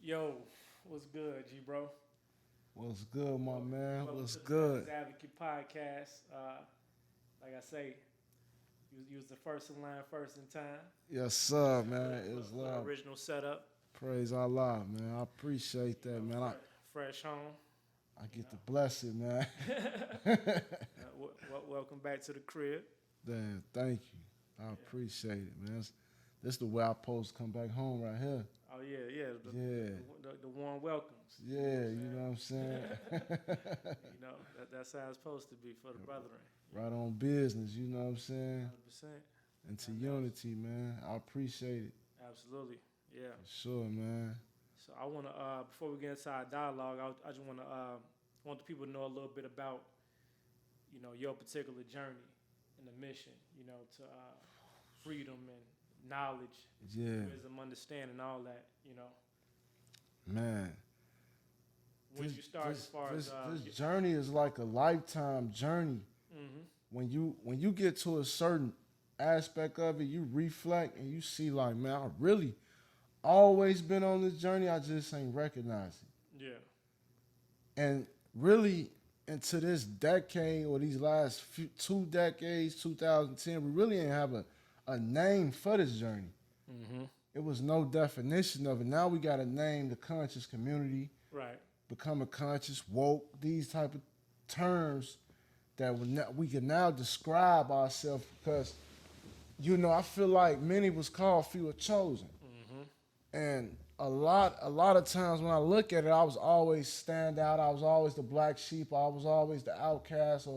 Yo, what's good, G bro? What's good, my man? Welcome What's to the good? Devil's Advocate podcast. Like I say, you was the first in line, first in time. Yes, sir, man. It's For the love. original setup, Praise Allah, man. I appreciate that, man. fresh home. I You get to bless it, man. Welcome back to the crib. Damn, thank you. I appreciate it, man. This the way I supposed to come back home right here. Oh yeah. Yeah. The warm welcomes. Yeah, you know what I'm saying? That's how it's supposed to be for the brethren. Right on business, you know what I'm saying? 100%. Into unity, man. I appreciate it. Absolutely. Yeah. For sure, man. So I want to, before we get into our dialogue, I just want the people to know a little bit about, your particular journey and the mission, to freedom and knowledge, Yeah. wisdom, understanding, all that, Man. Once you start as far as this journey is like a lifetime journey. mm-hmm. When you get to a certain aspect of it, you reflect and you see like, man, I really always been on this journey. I just ain't recognized it. Yeah. And really, into this decade or these last 2 decades, 2010, we really ain't have a name for this journey. Mm-hmm. It was no definition of it. Now we got to name the conscious community, Right. becoming conscious, woke, these type of terms that we can now describe ourselves because, I feel like many was called, few were chosen. Mm-hmm. And a lot of times when I look at it, I was always stand out. I was always the black sheep. I was always the outcast,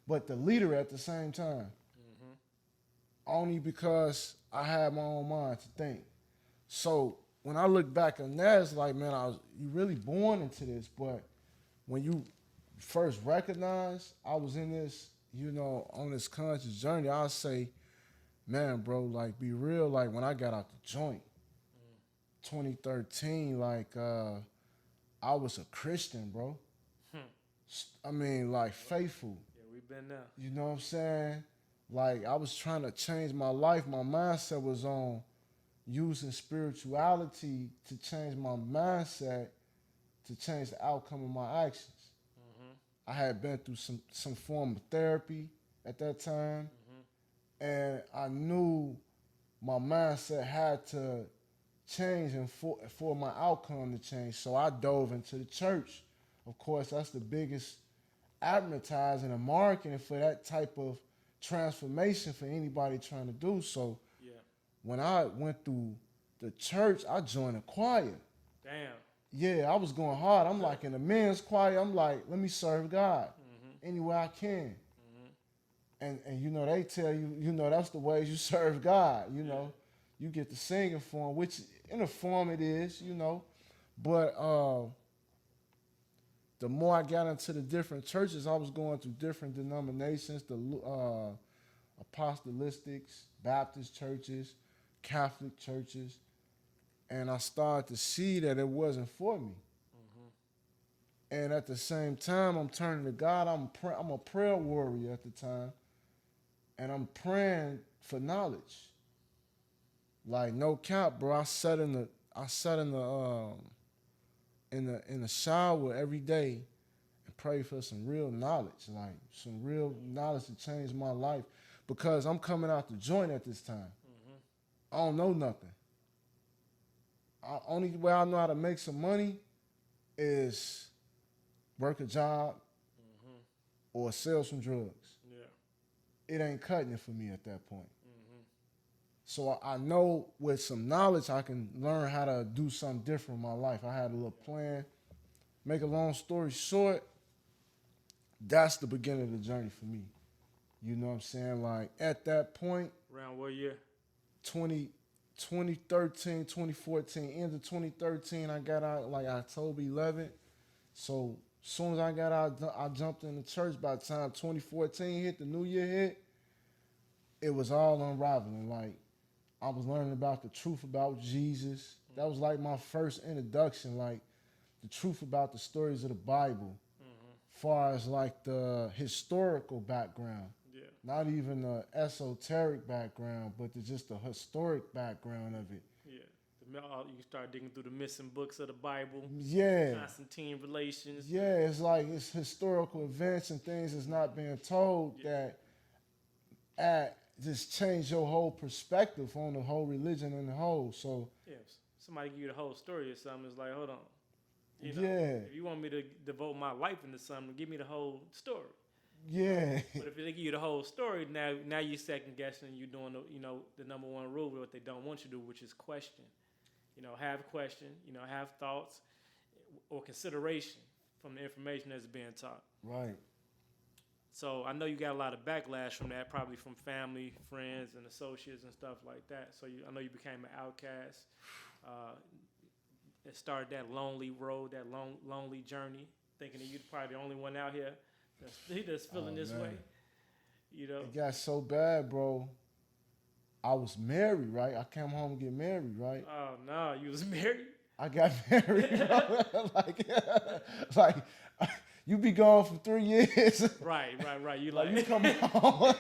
but the leader at the same time. Mm-hmm. Only because I had my own mind to think. So when I look back on that, it's like, man, you really born into this. But when you first recognize I was in this, on this conscious journey, I'll say, man, bro, like, be real. Like, when I got out the joint, 2013, like, I was a Christian, bro. I mean, like, faithful. Yeah, we've been there. You know what I'm saying? Like, I was trying to change my life. My mindset was on using spirituality to change my mindset, to change the outcome of my actions. Mm-hmm. I had been through some form of therapy at that time, and I knew my mindset had to change and for my outcome to change. So I dove into the church. Of course, that's the biggest advertising and marketing for that type of transformation for anybody trying to do. So Yeah. when I went through the church, I joined a choir. Damn. Yeah, I was going hard. I'm like in the men's choir. I'm like, let me serve God any way I can. And they tell you, that's the ways you serve God. You get the singing form, which in a form it is, But the more I got into the different churches, I was going through different denominations, the apostolistics, Baptist churches, Catholic churches, and I started to see that it wasn't for me. And at the same time, I'm turning to God. I'm a prayer warrior at the time, and I'm praying for knowledge. Like, no cap, bro. I sat in the shower every day and pray for some real knowledge, like some real knowledge to change my life, because I'm coming out the joint at this time. I don't know nothing. Only way I know how to make some money is work a job or sell some drugs. Yeah. It ain't cutting it for me at that point. So I know with some knowledge, I can learn how to do something different in my life. I had a little plan. Make a long story short, that's the beginning of the journey for me. You know what I'm saying? Like, at that point, Around what year? 2013, 2014, end of 2013, I got out like October 11th. So as soon as I got out, I jumped in the church. By the time 2014 hit, the new year hit, it was all unraveling. Like, I was learning about the truth about Jesus. That was like my first introduction, like the truth about the stories of the Bible, far as like the historical background. Yeah. Not even the esoteric background, but just the historic background of it. Yeah. The You start digging through the missing books of the Bible. Yeah. Constantine relations. Yeah, it's like it's historical events and things that's not being told that just change your whole perspective on the whole religion and the whole. So Yes. Somebody give you the whole story or something. It's like, hold on. You know, yeah, if you want me to devote my life into something, give me the whole story. yeah, But if they give you the whole story, now you're second guessing. You're doing the number one rule, what they don't want you to do, which is question. Have question. Have thoughts or consideration from the information that's being taught. right. So I know you got a lot of backlash from that, probably from family, friends, and associates and stuff like that. So I know you became an outcast. It started that lonely road, that lonely journey, thinking that you're probably the only one out here that's feeling this man. way. It got so bad, bro. I was married, right? I came home to get married, right? Oh no, you was married? I got married, bro. like you be gone for 3 years. Right. You You come home.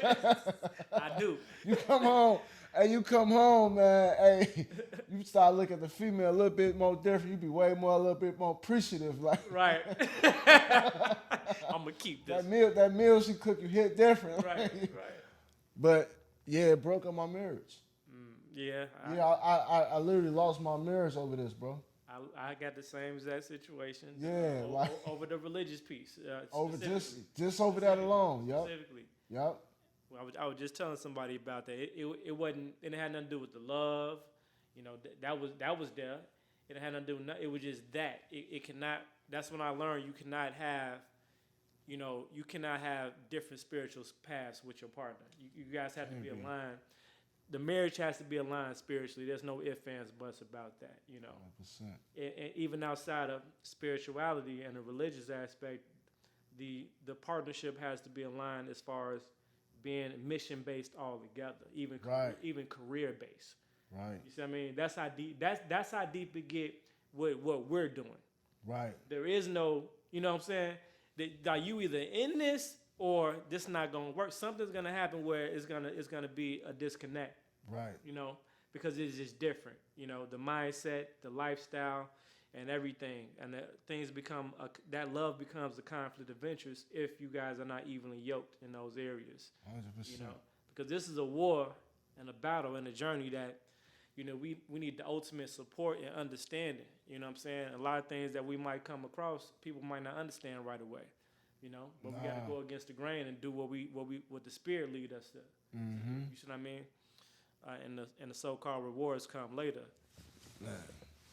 I do. You come home. Hey, you come home, man. Hey, you start looking at the female a little bit more different. You be a little bit more appreciative. Like Right. I'm gonna keep this. That meal she cook, you hit different. Right. But yeah, it broke up my marriage. Yeah. I literally lost my marriage over this, bro. I got the same exact situation. Yeah, over the religious piece. Over just over that alone. Yep. Specifically. Yep. Well, I was just telling somebody about that. It wasn't. It had nothing to do with the love. That was there. It had nothing to do with. It was just that. It cannot. That's when I learned you cannot have. You cannot have different spiritual paths with your partner. You guys have to be aligned. The marriage has to be aligned spiritually. There's no ifs, ands, buts about that. 100%. And even outside of spirituality and the religious aspect, the partnership has to be aligned as far as being mission based altogether, even career based. Right. You see what I mean? That's how deep. That's how deep it get with what we're doing. Right. There is no. You know what I'm saying? Are you either in this or this not gonna work? Something's gonna happen where it's gonna be a disconnect. Right. Because it's just different. The mindset, the lifestyle, and everything, and things become that love becomes a conflict of interest if you guys are not evenly yoked in those areas. 100%. Because this is a war and a battle and a journey that we need the ultimate support and understanding. You know what I'm saying? A lot of things that we might come across, people might not understand right away. But we got to go against the grain and do what the spirit lead us to. Mm-hmm. You see what I mean? And the so-called rewards come later. Man.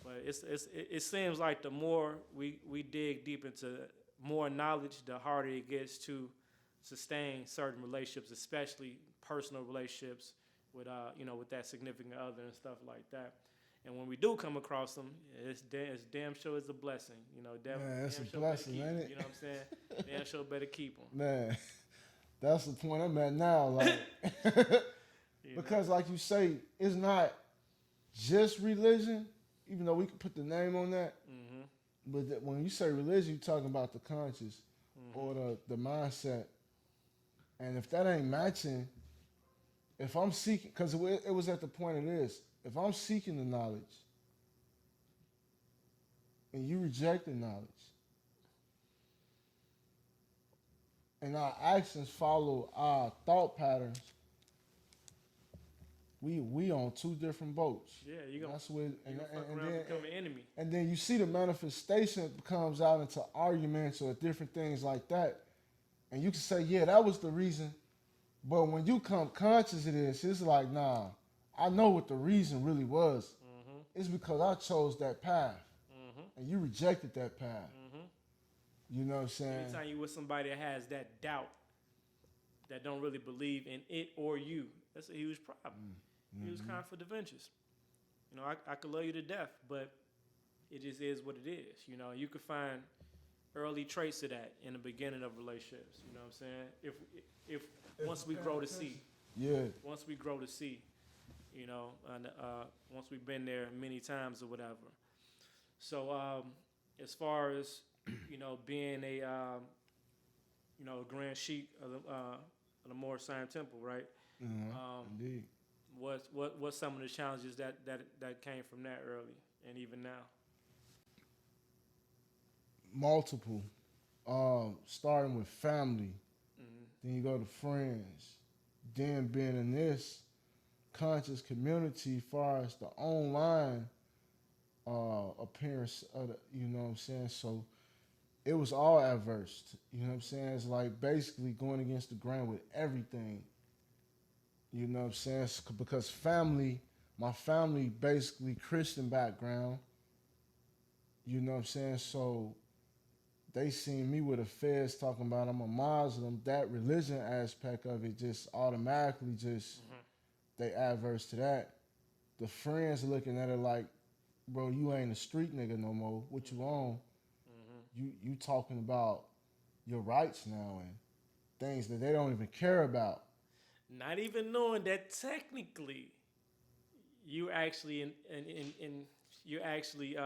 But it seems like the more we dig deep into more knowledge, the harder it gets to sustain certain relationships, especially personal relationships with with that significant other and stuff like that. And when we do come across them, it's damn sure it's a blessing. Damn it's a sure blessing, ain't it? You know what I'm saying? Damn sure better keep them. Man, that's the point I'm at now. Like, because like you say, it's not just religion, even though we can put the name on that. Mm-hmm. But when you say religion, you're talking about the conscious or the mindset. And if that ain't matching, if I'm seeking, because it was at the point of this, if I'm seeking the knowledge and you reject the knowledge and our actions follow our thought patterns, we on two different boats. Yeah, you're gonna fuck around and become an enemy. And then you see the manifestation comes out into arguments or different things like that. And you can say, yeah, that was the reason. But when you come conscious of this, it's like, nah, I know what the reason really was. Mm-hmm. It's because I chose that path. Mm-hmm. And you rejected that path. Mm-hmm. You know what I'm saying? Anytime you with somebody that has that doubt, that don't really believe in it or you, that's a huge problem. Mm-hmm. Huge conflict of interest. I could love you to death, but it just is what it is. You could find early traits of that in the beginning of relationships. You know what I'm saying? If once we grow to see. Yeah. Once we grow to see, and once we've been there many times or whatever. So as far as being a grand sheik of the Moorish Science Temple, right? Mm-hmm. Indeed. What's some of the challenges that came from that early and even now? Multiple. Starting with family, Mm-hmm. then you go to friends, then being in this conscious community, far as the online appearance of the, you know what I'm saying. So it was all adverse. You know what I'm saying? It's like basically going against the grain with everything. You know what I'm saying? Because family, my family basically Christian background. You know what I'm saying? So they seen me with a fez talking about I'm a Muslim. That religion aspect of it just automatically just Mm-hmm. they adverse to that. The friends looking at it like, bro, you ain't a street nigga no more. What you on? Mm-hmm. You talking about your rights now and things that they don't even care about. Not even knowing that technically you actually in you're actually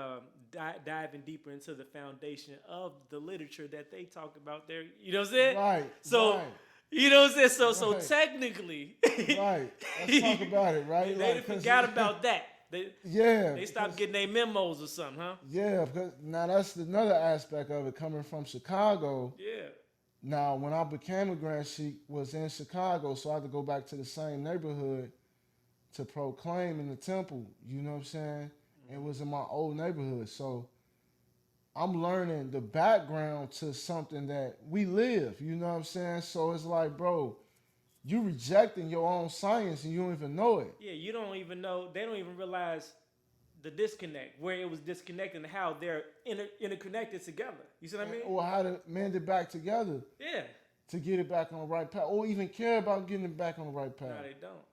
diving deeper into the foundation of the literature that they talk about there. You know what I'm saying? Right. So right, you know what I'm saying. So right, technically, right. Let's talk about it, right? they Like, forgot about that. yeah, They stopped getting their memos or something, huh? yeah. Because now that's another aspect of it coming from Chicago. Yeah. Now, when I became a Grand Sheik, was in Chicago, so I had to go back to the same neighborhood to proclaim in the temple. You know what I'm saying? It was in my old neighborhood, so I'm learning the background to something that we live. You know what I'm saying? So it's like, bro, you rejecting your own science and you don't even know it. Yeah, you don't even know. They don't even realize the disconnect, where it was disconnected, and how they're interconnected together. You see what I mean? Or how to mend it back together Yeah. to get it back on the right path, or even care about getting it back on the right path. No, they don't.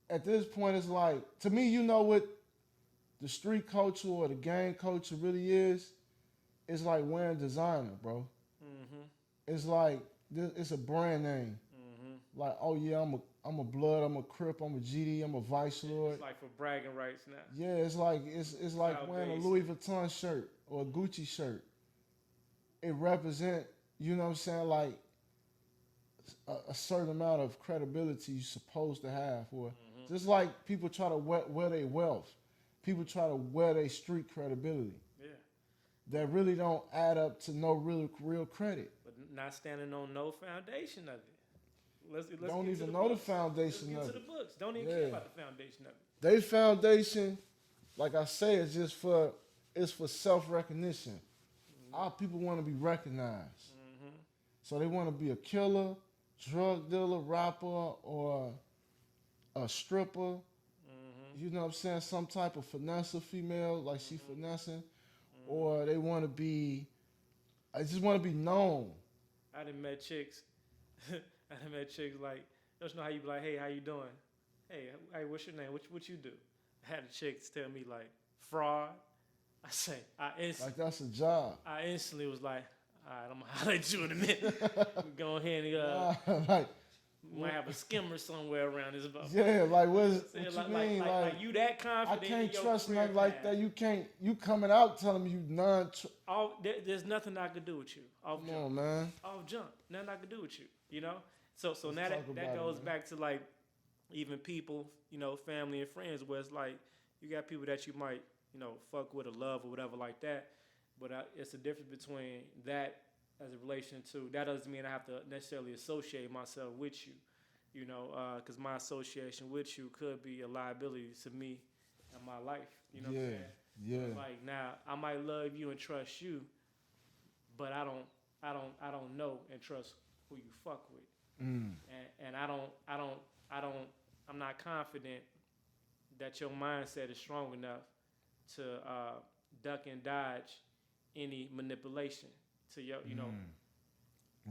At this point, it's like, to me, you know what the street culture or the gang culture really is? It's like wearing designer, bro. Mm-hmm. It's like, it's a brand name. Mm-hmm. Like, oh yeah, I'm a Blood, I'm a Crip, I'm a GD, I'm a Vice Lord. It's like for bragging rights now. Yeah, it's like wearing a Louis Vuitton shirt or a Gucci shirt. It represent, you know what I'm saying, like a certain amount of credibility you're supposed to have. Or just like people try to wear their wealth, people try to wear their street credibility. Yeah. That really don't add up to no real credit. But not standing on no foundation of it. Let's Don't get even to the know the books. foundation Let's of get to it. the books. Don't even care about the foundation of it. They foundation, like I say, is just for self-recognition. Our people want to be recognized. Mm-hmm. So they want to be a killer, drug dealer, rapper, or a stripper. Mm-hmm. You know what I'm saying? Some type of finesser female, like she finessing. Or they want to be, I just want to be known. I done met chicks. I done met chicks like, you know how you be like, hey, how you doing? Hey, what's your name? What you do? I had a chick tell me like, fraud. I say, Like that's a job. I instantly was like, all right, I'm gonna holler at you in a minute. We go ahead and like, we might have a skimmer somewhere around this boat. yeah, like what you mean? Like you that I confident? can't in your trust career nothing like path. that. You coming out telling me you There's nothing I could do with you. Off Come jump. on, man. Off jump. Nothing I could do with you. You know. So now talk that about goes it, back to like even people, you know, family and friends, where it's like you got people that you might, you know, fuck with or love or whatever like that. But it's a difference between that as a relation to that doesn't mean I have to necessarily associate myself with you. You know, because my association with you could be a liability to me and my life. You know what I'm saying? Yeah. Like now, I might love you and trust you, but I don't know and trust who you fuck with. And I'm not confident that your mindset is strong enough to duck and dodge any manipulation to your, you know.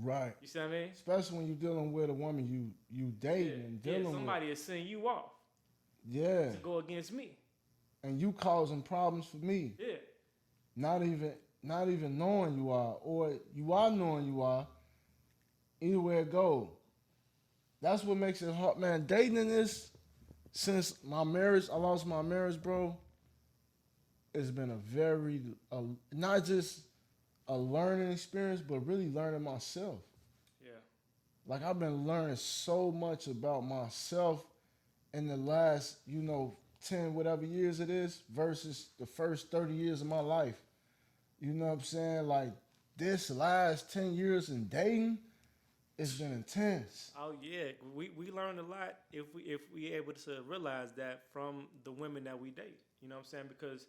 Right. You see what I mean? Especially when you're dealing with a woman you dating and dealing with. Somebody is sending you off. Yeah. To go against me. And you causing problems for me. Yeah. Not even knowing you are, or you are knowing you are. Either way it go. That's what makes it hard, man. Dating in this, since my marriage, I lost my marriage, bro. It's been a very, not just a learning experience, but really learning myself. Yeah. Like I've been learning so much about myself in the last, 10 whatever years it is versus the first 30 years of my life. You know what I'm saying? Like this last 10 years in dating, it's been intense. Oh yeah, we learned a lot if we able to realize that from the women that we date. You know what I'm saying? Because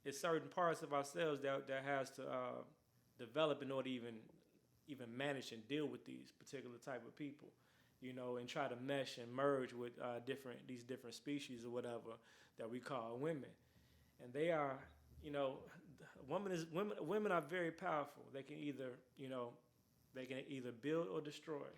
it's certain parts of ourselves that has to develop in order to even manage and deal with these particular type of people. You know, and try to mesh and merge with these different species or whatever that we call women. And they are, you know, women are very powerful. They can either, they can either build or destroy.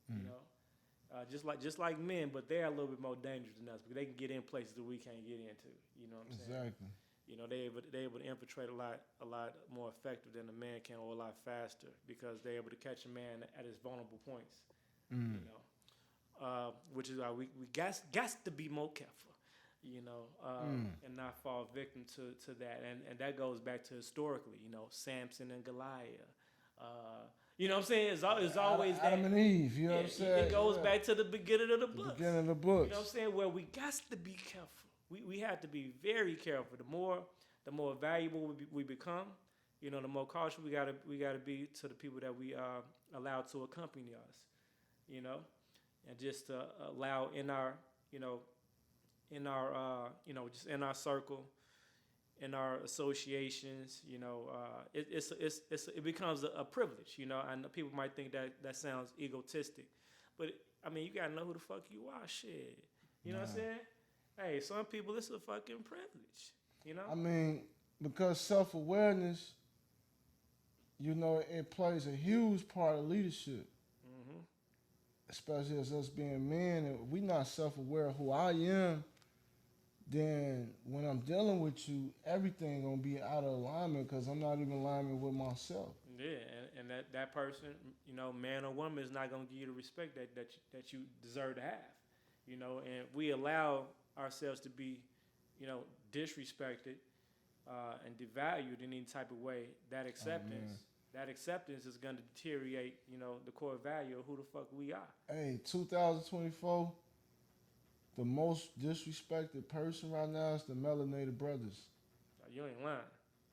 You know, just like men, but they're a little bit more dangerous than us because they can get in places that we can't get into. You know what I'm saying? Exactly. You know, they able to infiltrate a lot more effective than a man can, or a lot faster because they're able to catch a man at his vulnerable points. You know, which is why we got to be more careful. You know, and not fall victim to that, and that goes back to historically. You know, Samson and Goliath. You know what I'm saying? It's always Adam and Eve. You know what I'm saying? It goes back to the beginning of the book. Beginning of the books. You know what I'm saying? Where we got to be careful. We have to be very careful. The more valuable we become, you know, the more cautious we gotta be to the people that we allow to accompany us. You know, and just to allow in our just in our circle, in our associations, you know, it becomes a privilege, you know. And people might think that sounds egotistic, but I mean, you gotta know who the fuck you are, shit. You know what I'm saying? Hey, some people, it's a fucking privilege, you know. I mean, because self-awareness, you know, it plays a huge part of leadership. Especially as us being men, and we not self-aware of who I am, then when I'm dealing with you, everything gonna be out of alignment because I'm not even in alignment with myself. Yeah, and that person, you know, man or woman, is not gonna give you the respect that you deserve to have, you know. And we allow ourselves to be, you know, disrespected and devalued in any type of way. That acceptance is going to deteriorate, you know, the core value of who the fuck we are. Hey, 2024, the most disrespected person right now is the melanated brothers. You ain't lying.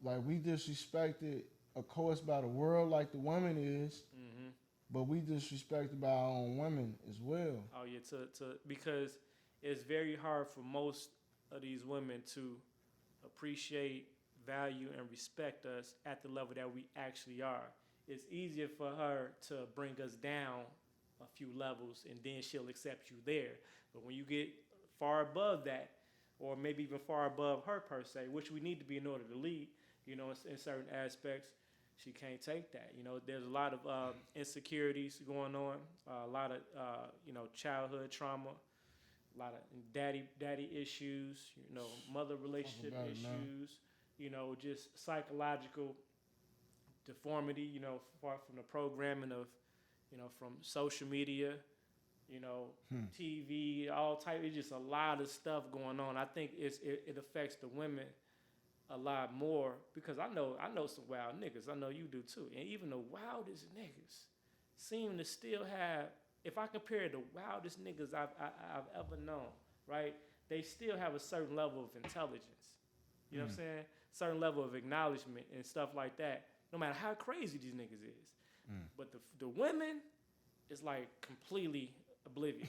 Like, we disrespected, of course, by the world like the woman is, but we disrespected by our own women as well. Oh, yeah, because it's very hard for most of these women to appreciate, value, and respect us at the level that we actually are. It's easier for her to bring us down a few levels and then she'll accept you there. But when you get far above that, or maybe even far above her per se, which we need to be in order to lead, you know, in certain aspects, she can't take that. You know, there's a lot of insecurities going on, a lot of, childhood trauma, a lot of daddy issues, you know, mother relationship issues, you know, just psychological deformity, you know, far from the programming of, you know, from social media, you know, TV, all type. It's just a lot of stuff going on. I think it affects the women a lot more because I know some wild niggas. I know you do too. And even the wildest niggas seem to still have, if I compare the wildest niggas I've ever known, right? They still have a certain level of intelligence. You know what I'm saying? Certain level of acknowledgement and stuff like that, no matter how crazy these niggas is. But the women is like completely oblivious.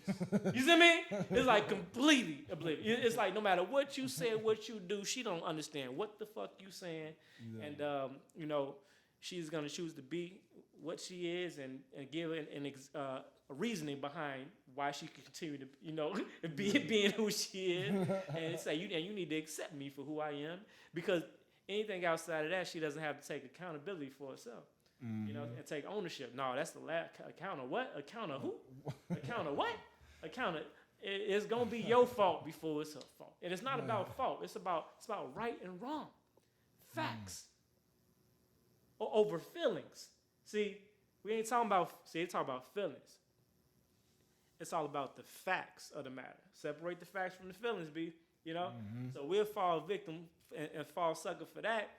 You see me? It's like completely oblivious. It's like no matter what you say, what you do, she don't understand what the fuck you saying. Yeah. And, you know, she's going to choose to be what she is and give a reasoning behind why she can continue to, you know, being who she is. And say, you need to accept me for who I am. Because anything outside of that, she doesn't have to take accountability for herself. You know, and take ownership. No, that's the last account of what? Account of who? Account of what? Account of it's gonna be your fault before it's her fault. And it's not about fault. It's about right and wrong. Facts. Or over feelings. See, we ain't talking about they talk about feelings. It's all about the facts of the matter. Separate the facts from the feelings, B. You know? So we'll fall victim and fall sucker for that.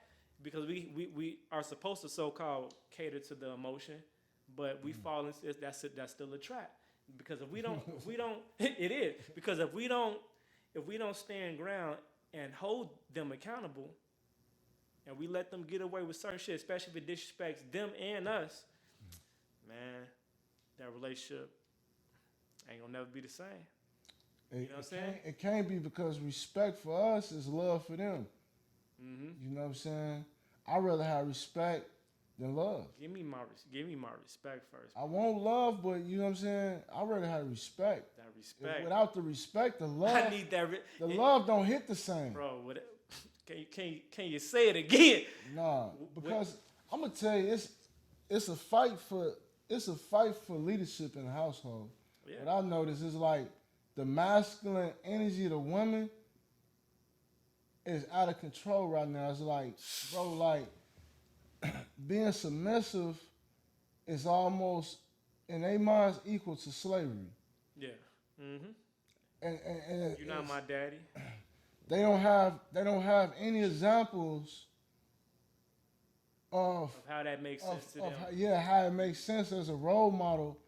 Because we are supposed to so-called cater to the emotion, but we fall into that's still a trap. Because it is because if we don't stand ground and hold them accountable, and we let them get away with certain shit, especially if it disrespects them and us, man, that relationship ain't gonna never be the same. You know what I'm saying? It can't be, because respect for us is love for them. Mm-hmm. You know what I'm saying? I'd rather have respect than love. Give me my respect first. I want love, but you know what I'm saying? I'd rather have respect. That respect. Without the respect, the love, I need that. Love don't hit the same. Bro, can you say it again? Nah, because I'm gonna tell you, it's a fight for leadership in the household. Yeah. What I notice is like the masculine energy of the woman is out of control right now. It's like, bro, like being submissive is almost in their minds equal to slavery. Yeah. Mm-hmm. And you're not my daddy. They don't have any examples of how that makes sense to them. How it makes sense as a role model.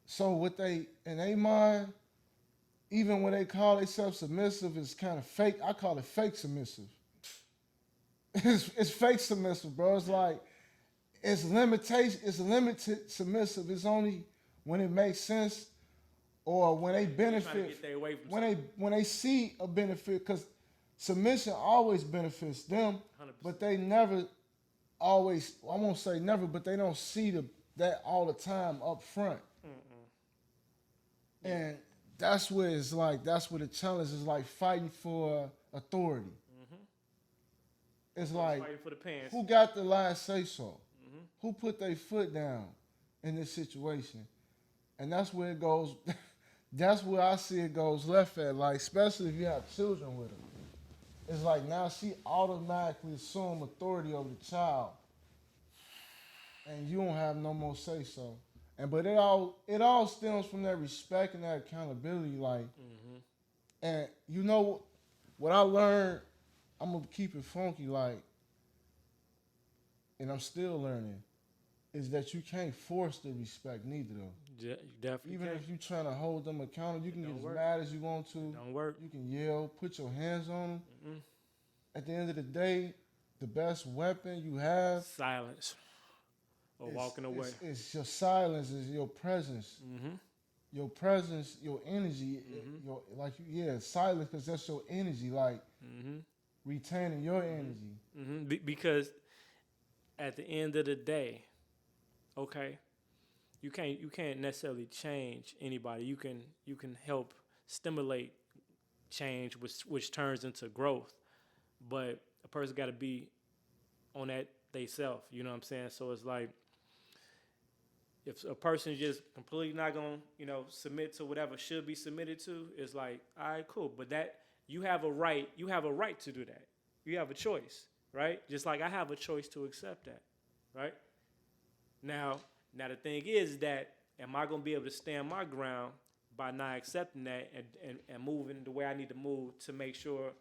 So what they in their mind, even when they call themselves submissive, is kind of fake. I call it fake submissive. It's fake submissive, bro. It's like it's limited submissive. It's only when it makes sense, or when they benefit, when they see a benefit, because submission always benefits them, 100%. But they never always, I won't say never, but they don't see that all the time up front. Mm-mm. And that's where the challenge is, like fighting for authority. Mm-hmm. It's like, fighting for the pants. Who got the last say so? Mm-hmm. Who put their foot down in this situation? And that's where it goes. That's where I see it goes left at. Like, especially if you have children with her. It's like now she automatically assume authority over the child, and you don't have no more say so. But it all stems from that respect and that accountability. Like, and you know what I learned. I'm gonna keep it funky, like, and I'm still learning, is that you can't force the respect neither, though. Yeah, you definitely Even can. if you're trying to hold them accountable, you can get as mad as you want to. Don't work. You can yell, put your hands on them. Mm-mm. At the end of the day, the best weapon you have, silence, or walking away. It's your silence, is your presence. Mm-hmm. Your presence, your energy, silence, because that's your energy. Like retaining your energy. Mm-hmm. Because at the end of the day, okay, you can't necessarily change anybody. You can help stimulate change, which turns into growth. But a person got to be on that they self. You know what I'm saying? So it's like, if a person is just completely not gonna, submit to whatever should be submitted to, it's like, all right, cool. But that you have a right to do that. You have a choice, right? Just like I have a choice to accept that, right? Now the thing is that, am I gonna be able to stand my ground by not accepting that and moving the way I need to move to make sure,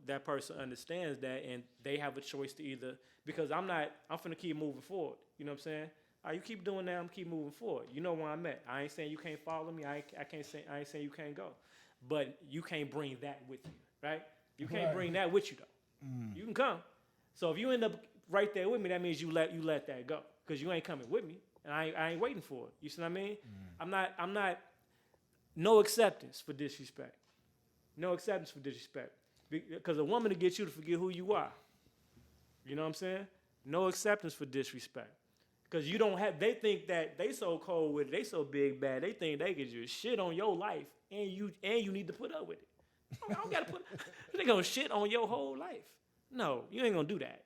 that person understands that, and they have a choice to either, because I'm finna keep moving forward. You know what I'm saying? All right, you keep doing that, I'm keep moving forward. You know where I'm at. I ain't saying you can't follow me. I ain't saying you can't go, but you can't bring that with you, right? You can't bring that with you though. You can come. So if you end up right there with me, that means you let that go, because you ain't coming with me, and I ain't waiting for it. You see what I mean? I'm not. No acceptance for disrespect. No acceptance for disrespect, because a woman will get you to forget who you are. You know what I'm saying? No acceptance for disrespect. Because you don't have, they think that they so cold with it, they so big bad, they think they can just shit on your life, and you need to put up with it. I don't gotta they gonna shit on your whole life. No, you ain't gonna do that.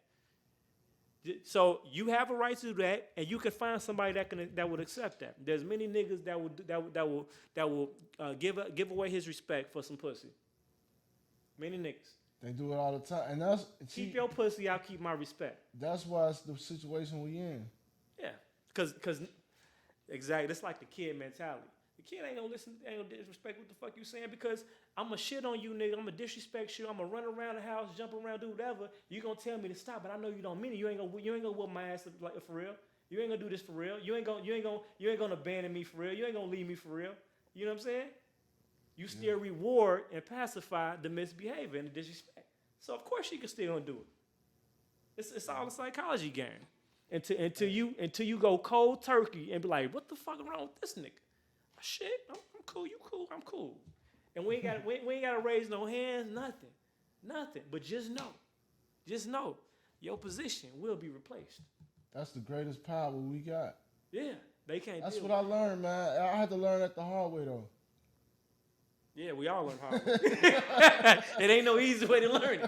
So you have a right to do that, and you can find somebody that would accept that. There's many niggas that will give away his respect for some pussy. Many niggas. They do it all the time, and keep your pussy, I'll keep my respect. That's why it's the situation we in. Yeah, because exactly, it's like the kid mentality. The kid ain't gonna listen, ain't gonna disrespect what the fuck you saying, because I'm gonna shit on you, nigga. I'm gonna disrespect you. I'm gonna run around the house, jump around, do whatever. You gonna tell me to stop, but I know you don't mean it. You ain't gonna whoop my ass like for real. You ain't gonna do this for real. You ain't gonna abandon me for real. You ain't gonna leave me for real. You know what I'm saying? You still reward and pacify the misbehavior and the disrespect. So of course she can still do it. It's all a psychology game. Until you go cold turkey and be like, what the fuck wrong with this nigga? Shit, I'm cool. You cool? I'm cool. And we ain't gotta raise no hands, nothing. But just know, your position will be replaced. That's the greatest power we got. Yeah, they can't. That's what I learned, man. I had to learn that the hard way though. Yeah, we all learn hard way. It ain't no easy way to learn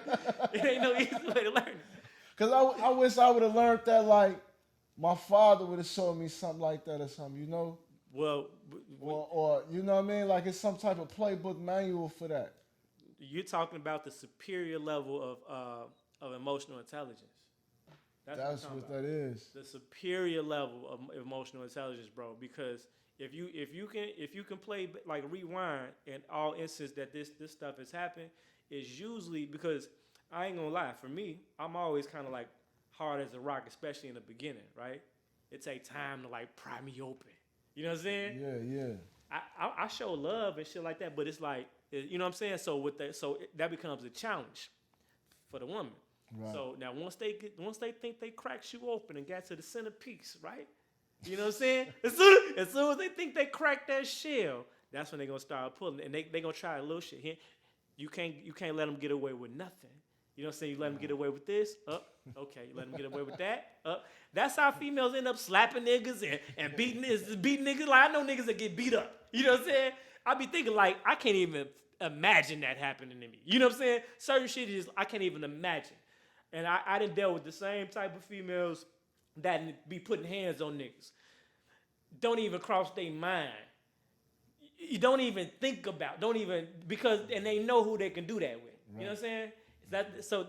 it. Cause I wish I would have learned that like my father would have showed me something like that or something, you know? Well, or you know what I mean? Like it's some type of playbook manual for that. You're talking about the superior level of emotional intelligence. That's what that is. The superior level of emotional intelligence, bro. Because if you can play like rewind in all instances that this stuff has happened, it's usually because I ain't gonna lie. For me, I'm always kind of like hard as a rock, especially in the beginning, right? It takes time to like pry me open. You know what I'm saying? Yeah. I show love and shit like that, but it's like, you know what I'm saying? So that becomes a challenge for the woman. Right. So now once they think they cracked you open and got to the centerpiece, right? You know what I'm saying? As soon as they think they cracked that shell, that's when they're gonna start pulling, and they gonna try a little shit. You can't let them get away with nothing. You know what I'm saying? You let them get away with this, okay. You let them get away with that, That's how females end up slapping niggas and beating niggas. Like I know niggas that get beat up. You know what I'm saying? I be thinking like I can't even imagine that happening to me. You know what I'm saying? Certain shit is I can't even imagine. And I done dealt with the same type of females that be putting hands on niggas. Don't even cross their mind. You don't even think about, and they know who they can do that with. Right. You know what I'm saying? So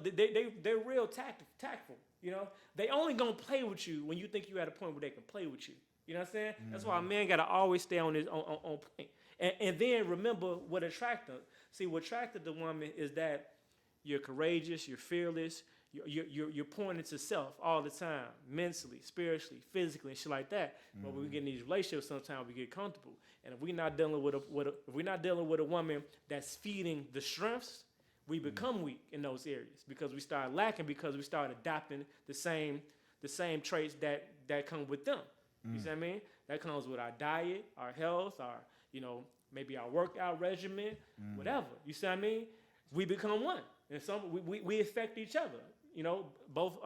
they're real tactful. You know, they only gonna play with you when you think you're at a point where they can play with you. You know what I'm saying? Mm-hmm. That's why a man gotta always stay on point. And then remember what attracted. See, what attracted the woman is that you're courageous, you're fearless, you're pointing to self all the time, mentally, spiritually, physically, and shit like that. Mm-hmm. But when we get in these relationships, sometimes we get comfortable. And if we're not dealing with a woman that's feeding the strengths, we become weak in those areas because we start lacking because we start adopting the same traits that come with them. You see what I mean? That comes with our diet, our health, our maybe our workout regimen, whatever. You see what I mean? We become one, and we affect each other. Both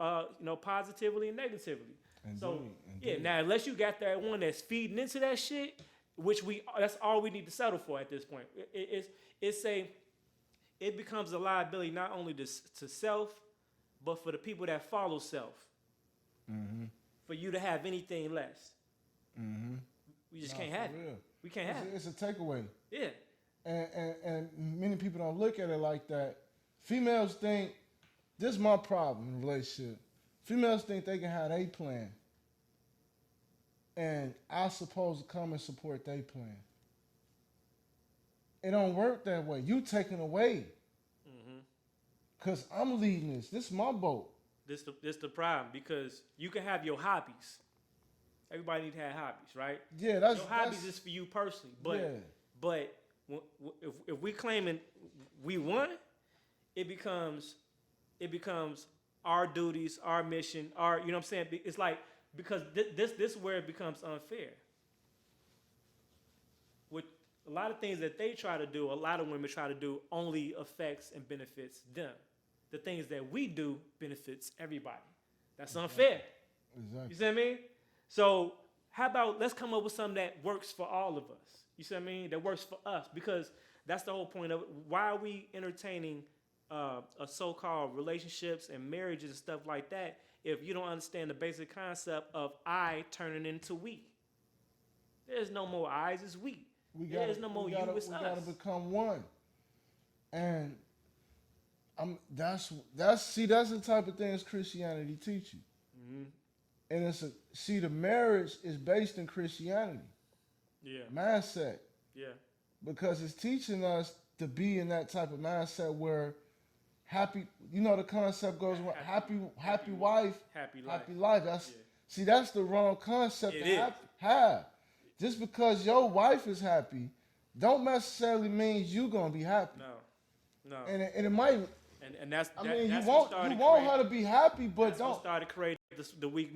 positively and negatively. Indeed. Now unless you got that one that's feeding into that shit, which that's all we need to settle for at this point. It becomes a liability not only to self, but for the people that follow self. Mm-hmm. For you to have anything less. Mm-hmm. We just can't have it. We can't have it. It's a takeaway. Yeah. And many people don't look at it like that. Females think, this is my problem in a relationship. Females think they can have their plan. And I'm supposed to come and support their plan. It don't work that way. You taking away. Because I'm leading this. This is my boat. This the problem, because you can have your hobbies. Everybody needs to have hobbies, right? Yeah, your hobbies is for you personally. But if we claiming we won, it becomes our duties, our mission, you know what I'm saying? It's like, because this is where it becomes unfair. With a lot of things that they try to do, a lot of women try to do, only affects and benefits them. The things that we do benefits everybody. That's unfair. Exactly. You see what I mean? So how about let's come up with something that works for all of us. You see what I mean? That works for us, because that's the whole point of it. Why are we entertaining a so-called relationships and marriages and stuff like that if you don't understand the basic concept of I turning into we? There's no more I's, it's we. There's no more you, it's us. We gotta become one. And that's the type of things Christianity teach you. Mm-hmm. And the marriage is based in Christianity. Yeah. Mindset. Yeah. Because it's teaching us to be in that type of mindset where happy, the concept goes happy wife, happy life. See, that's the wrong concept It to is. have. Just because your wife is happy, don't necessarily mean you gonna be happy. No. And it might. And that's I mean, that's you what want started her to be happy, but that's what don't. started creating the weak